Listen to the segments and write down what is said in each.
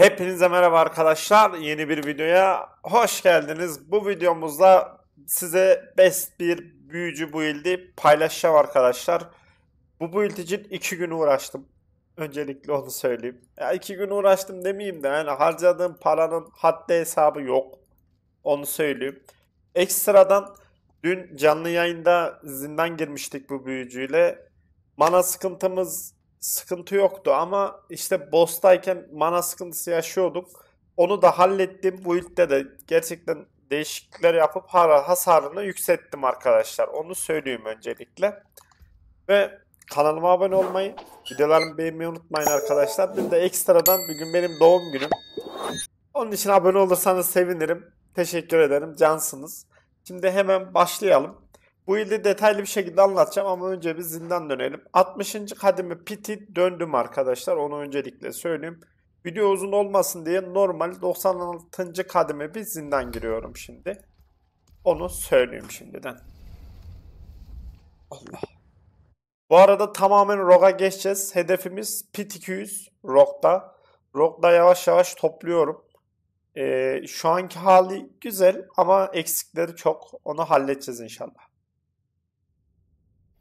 Hepinize merhaba arkadaşlar. Yeni bir videoya hoş geldiniz. Bu videomuzda size best bir büyücü build'i paylaşacağım arkadaşlar. Bu build için 2 gün uğraştım. Öncelikle onu söyleyeyim. Ya 2 gün uğraştım demeyeyim de yani harcadığım paranın haddi hesabı yok. Onu söyleyeyim. Ekstradan dün canlı yayında zindan girmiştik bu büyücüyle. Mana sıkıntı yoktu ama işte boss'tayken mana sıkıntısı yaşıyorduk. Onu da hallettim. Bu ilkte de gerçekten değişiklikler yapıp hasarını yükselttim arkadaşlar. Onu söyleyeyim öncelikle. Ve kanalıma abone olmayı, videolarımı beğenmeyi unutmayın arkadaşlar. Bir de ekstradan bugün benim doğum günüm. Onun için abone olursanız sevinirim. Teşekkür ederim. Cansınız. Şimdi hemen başlayalım. Bu ilde detaylı bir şekilde anlatacağım ama önce bir zindan dönelim. 60. kademe piti döndüm arkadaşlar. Onu öncelikle söyleyeyim. Video uzun olmasın diye normal 96. kademe bir zindan giriyorum şimdi. Onu söyleyeyim şimdiden. Allah. Bu arada tamamen Rogue'a geçeceğiz. Hedefimiz pit 200 Rogue'da. Rogue'da yavaş yavaş topluyorum. Şu anki hali güzel ama eksikleri çok. Onu halledeceğiz inşallah.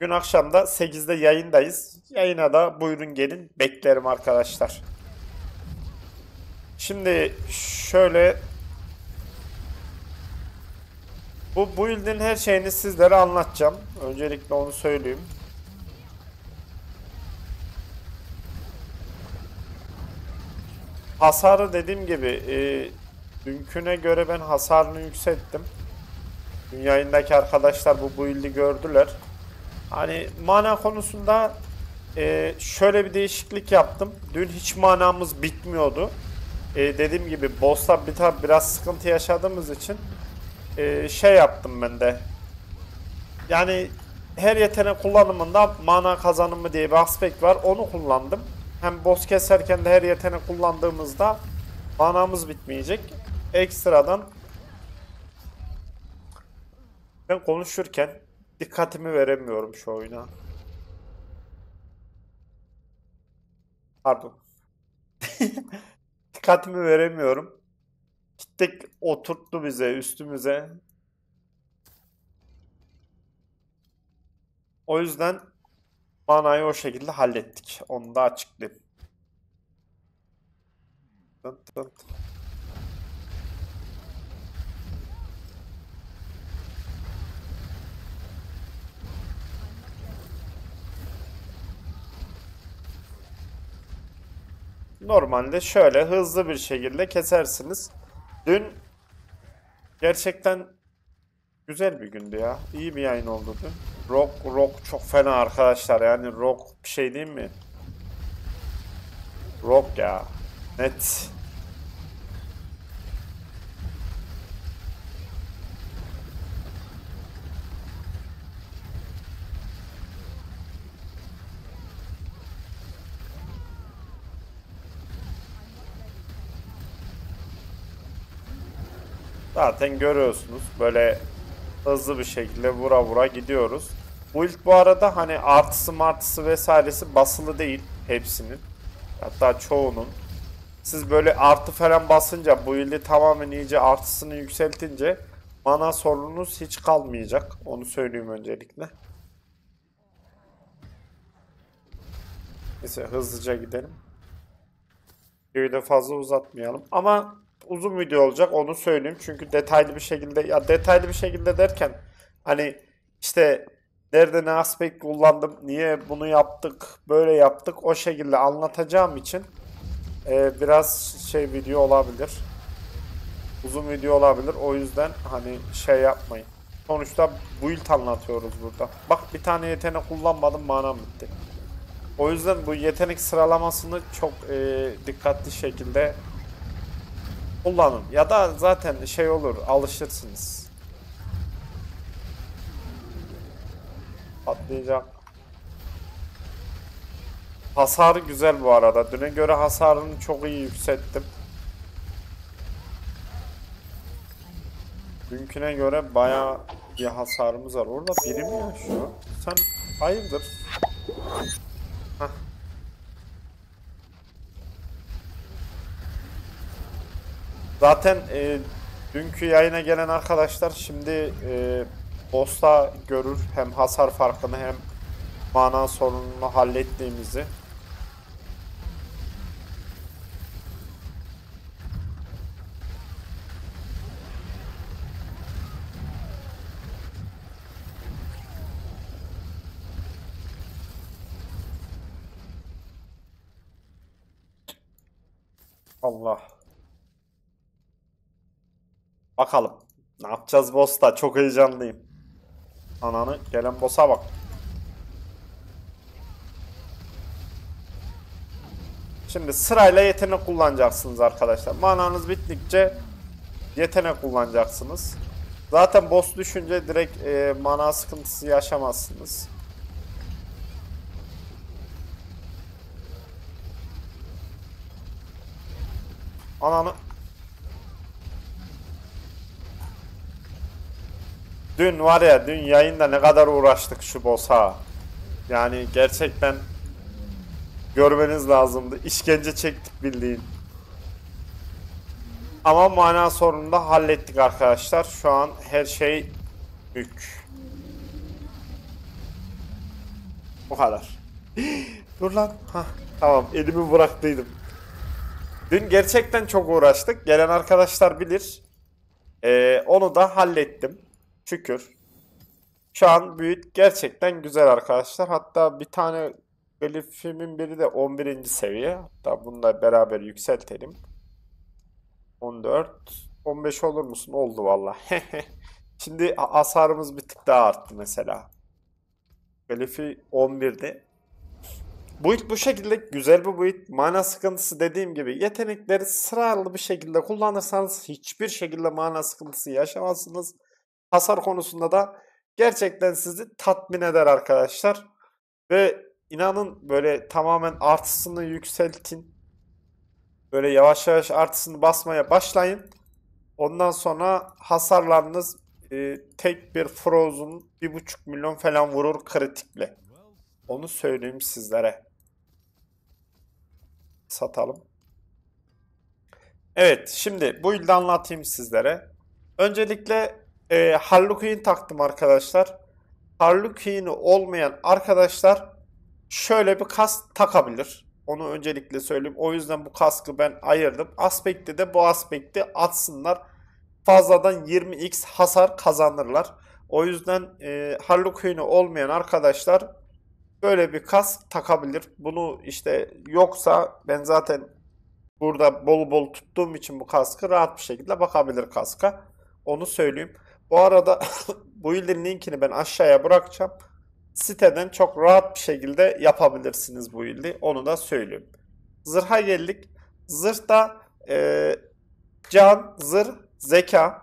Gün akşam da 8'de yayındayız. Yayına da buyurun gelin. Beklerim arkadaşlar. Şimdi şöyle bu build'in her şeyini sizlere anlatacağım. Öncelikle onu söyleyeyim. Hasarı dediğim gibi dünküne göre ben hasarını yükselttim. Dün yayındaki arkadaşlar bu build'i gördüler. Hani mana konusunda şöyle bir değişiklik yaptım. Dün hiç manamız bitmiyordu. Dediğim gibi boss'ta biraz sıkıntı yaşadığımız için şey yaptım ben de. Yani her yetenek kullanımında mana kazanımı diye bir aspekt var. Onu kullandım. Hem boss keserken de her yetenek kullandığımızda manamız bitmeyecek. Ekstradan ben konuşurken dikkatimi veremiyorum şu oyuna. Pardon. Dikkatimi veremiyorum. Gittik oturttu bize üstümüze. O yüzden manayı o şekilde hallettik. Onu da açıklayayım. Tınt tınt. Normalde şöyle hızlı bir şekilde kesersiniz. Dün gerçekten güzel bir gündü ya. İyi bir yayın oldu dün. Rock çok fena arkadaşlar. Yani Rock bir şey değil mi? Rock ya. Net. Zaten görüyorsunuz. Böyle hızlı bir şekilde vura vura gidiyoruz. Bu ilk bu arada hani artısı martısı vesairesi basılı değil hepsinin. Hatta çoğunun. Siz böyle artı falan basınca bu ilde tamamen iyice artısını yükseltince mana sorununuz hiç kalmayacak. Onu söyleyeyim öncelikle. Neyse hızlıca gidelim. Videoyu da fazla uzatmayalım. Ama uzun video olacak onu söyleyeyim. Çünkü detaylı bir şekilde ya detaylı bir şekilde derken hani işte nerede ne aspekt kullandım, niye bunu yaptık, böyle yaptık o şekilde anlatacağım için biraz şey video olabilir. Uzun video olabilir. O yüzden hani şey yapmayın. Sonuçta build anlatıyoruz burada. Bak bir tane yetenek kullanmadım manam bitti. O yüzden bu yetenek sıralamasını çok dikkatli şekilde kullanın. Ya da zaten şey olur alışırsınız. Patlayacak. Hasarı güzel bu arada. Düne göre hasarını çok iyi yükselttim. Dünküne göre bayağı bir hasarımız var. Orada biri mi yaşıyor? Sen hayırdır? Heh. Zaten dünkü yayına gelen arkadaşlar şimdi boss'ta görür hem hasar farkını hem mana sorununu hallettiğimizi. Allah. Bakalım. Ne yapacağız boss'ta? Çok heyecanlıyım. Ananı gelen boss'a bak. Şimdi sırayla yetenek kullanacaksınız arkadaşlar. Mananız bittikçe yetenek kullanacaksınız. Zaten boss düşünce direkt mana sıkıntısı yaşamazsınız. Ananı. Dün var ya, dün yayında ne kadar uğraştık şu boss'a. Yani gerçekten görmeniz lazımdı. İşkence çektik bildiğin. Ama mana sorununu da hallettik arkadaşlar. Şu an her şey mük. Bu kadar. Dur lan. Hah, tamam, elimi bıraktıydım. Dün gerçekten çok uğraştık. Gelen arkadaşlar bilir. Onu da hallettim. Şükür. Şu an büyüt gerçekten güzel arkadaşlar. Hatta bir tane glifimin biri de 11. seviye. Hatta bunu da beraber yükseltelim. 14. 15 olur musun? Oldu valla. Şimdi hasarımız bir tık daha arttı mesela. Glifi 11'de. Build bu şekilde güzel bir build. Mana sıkıntısı dediğim gibi, yetenekleri sıralı bir şekilde kullanırsanız hiçbir şekilde mana sıkıntısı yaşamazsınız. Hasar konusunda da gerçekten sizi tatmin eder arkadaşlar. Ve inanın böyle tamamen artısını yükseltin. Böyle yavaş yavaş artısını basmaya başlayın. Ondan sonra hasarlarınız tek bir Frozen 1,5 milyon falan vurur kritikle. Onu söyleyeyim sizlere. Satalım. Evet, şimdi bu build'i anlatayım sizlere. Öncelikle Harlequin taktım arkadaşlar. Harlequin'i olmayan arkadaşlar şöyle bir kask takabilir. Onu öncelikle söyleyeyim. O yüzden bu kaskı ben ayırdım. Aspekti de bu aspekti atsınlar. Fazladan 20x hasar kazanırlar. O yüzden Harlequin'i olmayan arkadaşlar böyle bir kask takabilir. Bunu işte yoksa ben zaten burada bol bol tuttuğum için bu kaskı rahat bir şekilde bakabilir kaska. Onu söyleyeyim. Bu arada bu build'in linkini ben aşağıya bırakacağım. Siteden çok rahat bir şekilde yapabilirsiniz bu build'i. Onu da söyleyeyim. Zırha geldik. Zırhta can, zırh, zeka.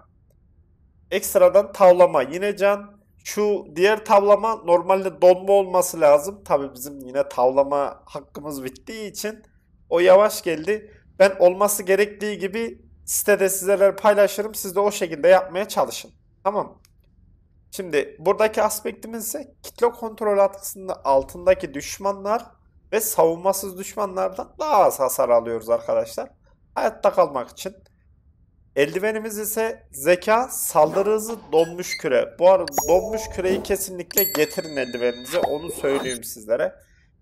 Ekstradan tavlama. Yine can. Şu diğer tavlama normalde donma olması lazım. Tabii bizim yine tavlama hakkımız bittiği için o yavaş geldi. Ben olması gerektiği gibi sitede sizlerle paylaşırım. Siz de o şekilde yapmaya çalışın. Tamam. Şimdi buradaki aspektimiz ise kitle kontrol atkısında altındaki düşmanlar ve savunmasız düşmanlardan daha az hasar alıyoruz arkadaşlar. Hayatta kalmak için. Eldivenimiz ise zeka, saldırı hızı, donmuş küre. Bu arada donmuş küreyi kesinlikle getirin eldiveninize. Onu söyleyeyim sizlere.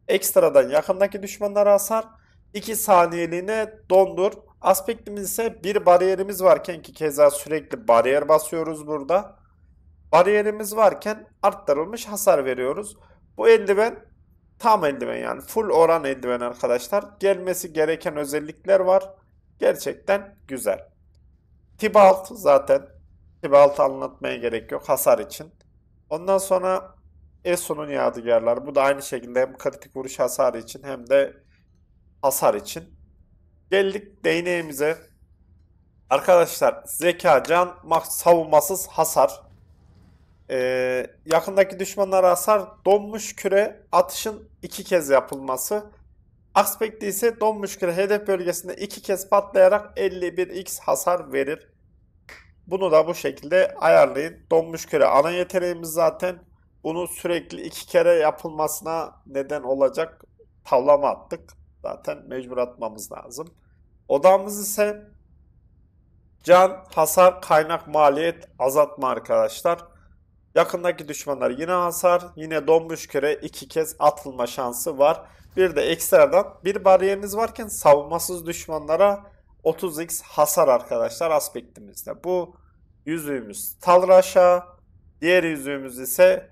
Ekstradan yakındaki düşmanlara hasar. 2 saniyeliğine dondur. Aspektimiz ise bir bariyerimiz varken, ki keza sürekli bariyer basıyoruz burada. Bariyerimiz varken arttırılmış hasar veriyoruz. Bu eldiven tam eldiven, yani full oran eldiven arkadaşlar. Gelmesi gereken özellikler var. Gerçekten güzel. Tibalt zaten. Tibalt anlatmaya gerek yok hasar için. Ondan sonra Esu'nun yadigarları. Bu da aynı şekilde hem kritik vuruş hasarı için hem de hasar için. Geldik değneğimize. Arkadaşlar zeka, can, savunmasız hasar. Yakındaki düşmanlara hasar, donmuş küre atışın 2 kez yapılması. Aspekti ise donmuş küre hedef bölgesinde 2 kez patlayarak 51x hasar verir. Bunu da bu şekilde ayarlayın. Donmuş küre ana yeteneğimiz zaten. Bunu sürekli 2 kere yapılmasına neden olacak tavlama attık. Zaten mecbur atmamız lazım. Odamız ise Can, hasar, kaynak, maliyet, azaltma arkadaşlar. Yakındaki düşmanlar yine hasar. Yine donmuş küre 2 kez atılma şansı var. Bir de ekstradan bir bariyeriniz varken savunmasız düşmanlara 30x hasar arkadaşlar aspektimizde. Bu yüzüğümüz Talraş'a. Diğer yüzüğümüz ise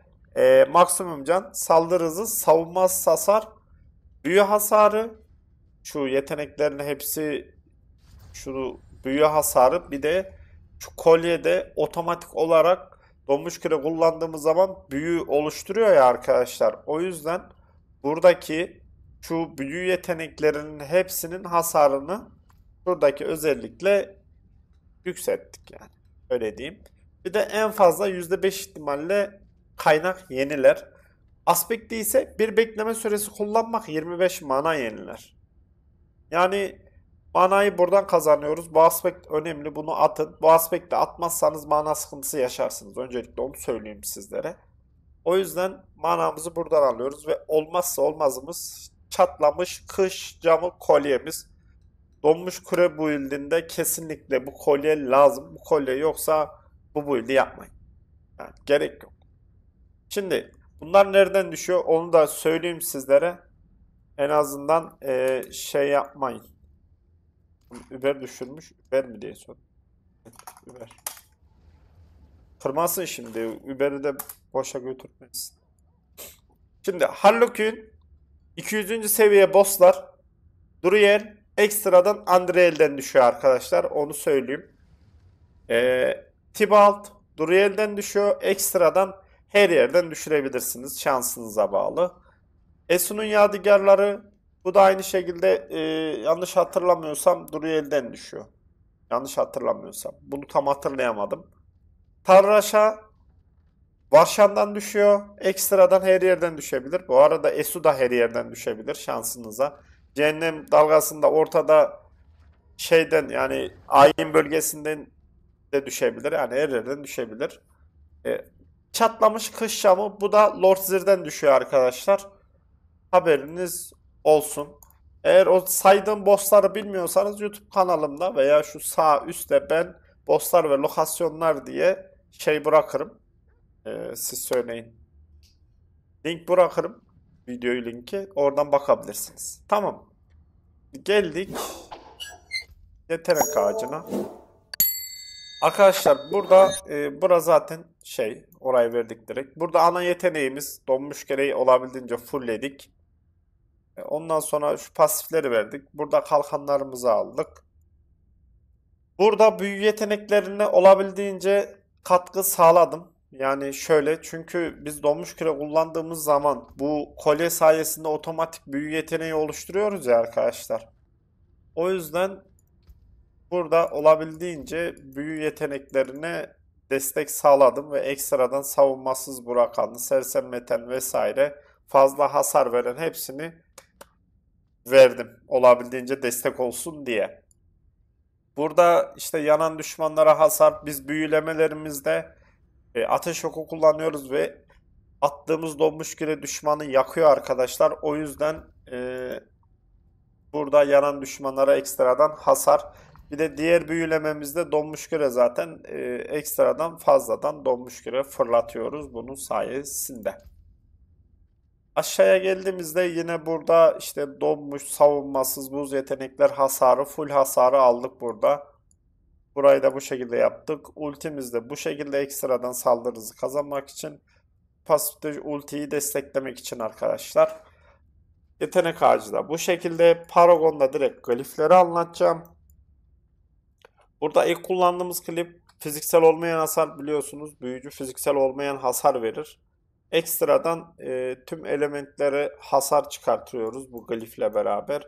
maksimum can, saldırı hızı, savunmasız hasar, büyü hasarı. Şu yeteneklerin hepsi şu büyü hasarı, bir de şu kolyede otomatik olarak donmuş küre kullandığımız zaman büyü oluşturuyor ya arkadaşlar. O yüzden buradaki şu büyü yeteneklerinin hepsinin hasarını buradaki özellikle yükselttik yani. Öyle diyeyim. Bir de en fazla %5 ihtimalle kaynak yeniler. Aspekti ise bir bekleme süresi kullanmak 25 mana yeniler. Yani manayı buradan kazanıyoruz. Bu aspekt önemli. Bunu atın. Bu aspekti atmazsanız mana sıkıntısı yaşarsınız. Öncelikle onu söyleyeyim sizlere. O yüzden manamızı buradan alıyoruz ve olmazsa olmazımız çatlamış kış camı kolyemiz. Donmuş küre build'inde kesinlikle bu kolye lazım. Bu kolye yoksa bu build'i yapmayın. Yani gerek yok. Şimdi bunlar nereden düşüyor onu da söyleyeyim sizlere. En azından şey yapmayın. Uber düşürmüş. Uber mi diye sor. Uber. Kırmasın şimdi. Uber'i de boşa götürmesin. Şimdi Harlequin 200. seviye bosslar. Duriel ekstradan Andriel'den düşüyor arkadaşlar. Onu söyleyeyim. Tibalt Duriel'den düşüyor. Ekstradan her yerden düşürebilirsiniz. Şansınıza bağlı. Esu'nun yadigarları, bu da aynı şekilde yanlış hatırlamıyorsam Duriel'den düşüyor. Yanlış hatırlamıyorsam. Bunu tam hatırlayamadım. Tarraş'a Varşan'dan düşüyor. Ekstradan her yerden düşebilir. Bu arada Esu da her yerden düşebilir şansınıza. Cehennem dalgasında ortada şeyden yani ayin bölgesinden de düşebilir. Yani her yerden düşebilir. E, Çatlamış kış şamı, bu da Lord Zir'den düşüyor arkadaşlar. Haberiniz olsun. Eğer o saydığım bossları bilmiyorsanız YouTube kanalımda veya şu sağ üstte ben bosslar ve lokasyonlar diye şey bırakırım. Siz söyleyin. Link bırakırım. Videoyu linki. Oradan bakabilirsiniz. Tamam. Geldik yetenek ağacına. Arkadaşlar burada bura zaten şey, orayı verdik direkt. Burada ana yeteneğimiz donmuş gereği olabildiğince fullledik. Ondan sonra şu pasifleri verdik. Burada kalkanlarımızı aldık. Burada büyü yeteneklerine olabildiğince katkı sağladım. Yani şöyle, çünkü biz donmuş küre kullandığımız zaman bu kolye sayesinde otomatik büyü yeteneği oluşturuyoruz ya arkadaşlar. O yüzden burada olabildiğince büyü yeteneklerine destek sağladım ve ekstradan savunmasız bırakan, sersemleten vesaire fazla hasar veren hepsini verdim. Olabildiğince destek olsun diye. Burada işte yanan düşmanlara hasar, biz büyülemelerimizde ateş oku kullanıyoruz ve attığımız donmuş küre düşmanı yakıyor arkadaşlar. O yüzden burada yanan düşmanlara ekstradan hasar. Bir de diğer büyülememizde donmuş küre zaten ekstradan fazladan donmuş küre fırlatıyoruz bunun sayesinde. Aşağıya geldiğimizde yine burada işte donmuş, savunmasız, buz yetenekler hasarı, full hasarı aldık burada. Burayı da bu şekilde yaptık. Ultimiz de bu şekilde ekstradan saldırı hızı kazanmak için. Pasifte ultiyi desteklemek için arkadaşlar. Yetenek ağacı da bu şekilde. Paragon'da direkt glifleri anlatacağım. Burada ilk kullandığımız klip fiziksel olmayan hasar, biliyorsunuz. Büyücü fiziksel olmayan hasar verir. Ekstradan tüm elementlere hasar çıkartıyoruz bu glifle beraber.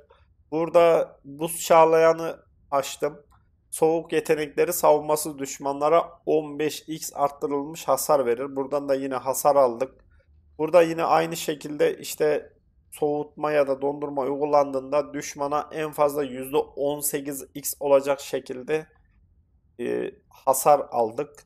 Burada buz çağlayanı açtım. Soğuk yetenekleri savunmasız düşmanlara 15x arttırılmış hasar verir. Buradan da yine hasar aldık. Burada yine aynı şekilde işte soğutma ya da dondurma uygulandığında düşmana en fazla %18x olacak şekilde hasar aldık.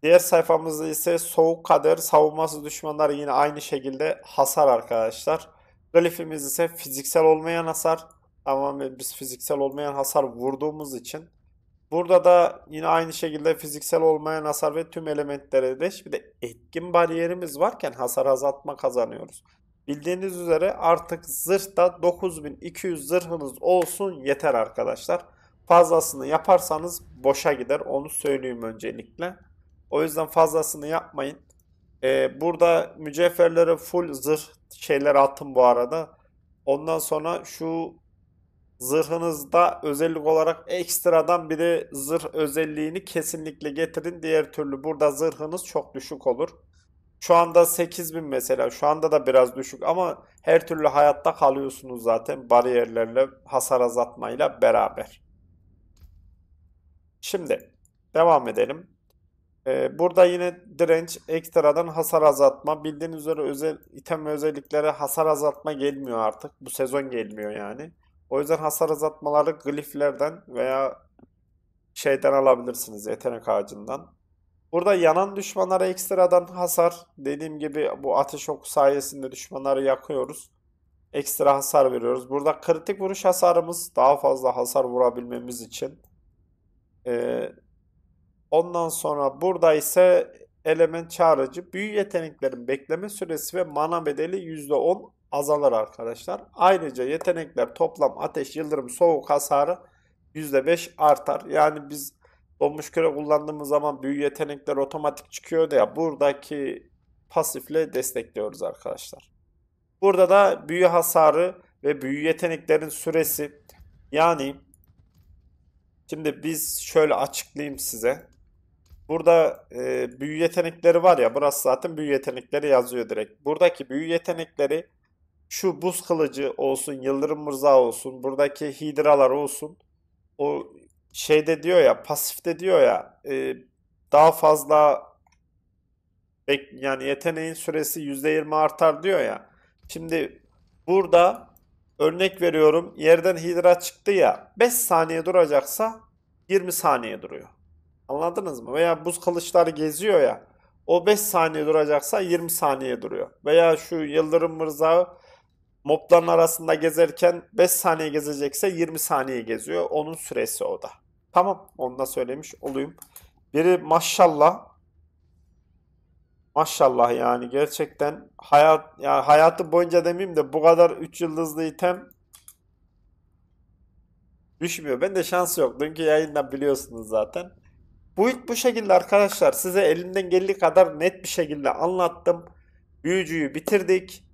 Diğer sayfamızda ise soğuk kader, savunmasız düşmanlar yine aynı şekilde hasar arkadaşlar. Glifimiz ise fiziksel olmayan hasar. Tamamen biz fiziksel olmayan hasar vurduğumuz için Burada da yine aynı şekilde fiziksel olmayan hasar ve tüm elementlere deş. Bir de etkin bariyerimiz varken hasar azaltma kazanıyoruz. Bildiğiniz üzere artık zırhta 9200 zırhınız olsun yeter arkadaşlar. Fazlasını yaparsanız boşa gider. Onu söyleyeyim öncelikle. O yüzden fazlasını yapmayın. Burada mücevherlere full zırh şeyler atın bu arada. Ondan sonra şu zırhınızda özellik olarak ekstradan bir de zırh özelliğini kesinlikle getirin. Diğer türlü burada zırhınız çok düşük olur. Şu anda 8000 mesela. Şu anda da biraz düşük ama her türlü hayatta kalıyorsunuz zaten bariyerlerle, hasar azaltmayla beraber. Şimdi devam edelim. Burada yine direnç, ekstradan hasar azaltma. Bildiğiniz üzere özel item ve özelliklere hasar azaltma gelmiyor artık. Bu sezon gelmiyor yani. O yüzden hasar azaltmaları gliflerden veya şeyden alabilirsiniz, yetenek ağacından. Burada yanan düşmanlara ekstradan hasar. Dediğim gibi bu ateş oku sayesinde düşmanları yakıyoruz. Ekstra hasar veriyoruz. Burada kritik vuruş hasarımız daha fazla hasar vurabilmemiz için. Ee, Ondan sonra burada ise element çağrıcı. Büyü yeteneklerin bekleme süresi ve mana bedeli %10 azalır arkadaşlar. Ayrıca yetenekler toplam ateş, yıldırım, soğuk hasarı %5 artar. Yani biz donmuş küre kullandığımız zaman büyü yetenekler otomatik çıkıyordu ya. Buradaki pasifle destekliyoruz arkadaşlar. Burada da büyü hasarı ve büyü yeteneklerin süresi. Yani şimdi biz şöyle açıklayayım size. Burada büyü yetenekleri var ya, burası zaten büyü yetenekleri yazıyor direkt. Buradaki büyü yetenekleri şu buz kılıcı olsun, yıldırım mırzağı olsun, buradaki hidralar olsun. O şeyde diyor ya, pasifte diyor ya, daha fazla yani yeteneğin süresi %20 artar diyor ya. Şimdi burada örnek veriyorum, yerden hidra çıktı ya, 5 saniye duracaksa 20 saniye duruyor. Anladınız mı? Veya buz kılıçları geziyor ya. O 5 saniye duracaksa 20 saniye duruyor. Veya şu yıldırım mırzağı mobların arasında gezerken 5 saniye gezecekse 20 saniye geziyor. Onun süresi o da. Tamam, onu da söylemiş olayım. Biri maşallah, maşallah yani gerçekten hayatı boyunca demeyeyim de bu kadar 3 yıldızlı item düşmüyor. Ben de şans yok. Dünkü yayından biliyorsunuz zaten. Bu şekilde arkadaşlar, size elimden geldiği kadar net bir şekilde anlattım. Büyücüyü bitirdik.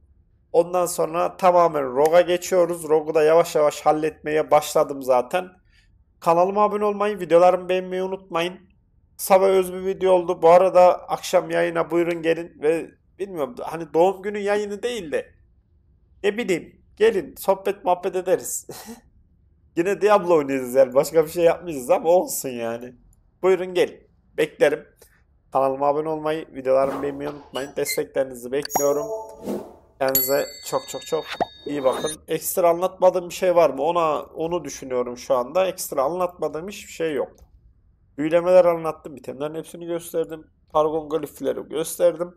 Ondan sonra tamamen Rogue'a geçiyoruz. Rogue'u da yavaş yavaş halletmeye başladım zaten. Kanalıma abone olmayı, videolarımı beğenmeyi unutmayın. Kısa ve öz bir video oldu. Bu arada akşam yayına buyurun gelin ve bilmiyorum, hani doğum günü yayını değil de ne bileyim, gelin sohbet muhabbet ederiz. Yine Diablo oynayacağız yani, başka bir şey yapmayacağız ama olsun yani. Buyurun gelin. Beklerim. Kanalıma abone olmayı, videolarımı beğenmeyi unutmayın. Desteklerinizi bekliyorum. Kendinize çok çok çok iyi bakın. Ekstra anlatmadığım bir şey var mı? Onu düşünüyorum şu anda. Ekstra anlatmadığım hiçbir şey yok. Büyülemeler anlattım. Itemlerin hepsini gösterdim. Paragon glifleri gösterdim.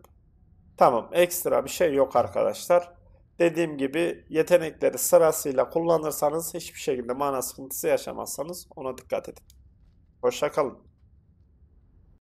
Tamam. Ekstra bir şey yok arkadaşlar. Dediğim gibi yetenekleri sırasıyla kullanırsanız hiçbir şekilde mana sıkıntısı yaşamazsanız ona dikkat edin. Hoşça kalın.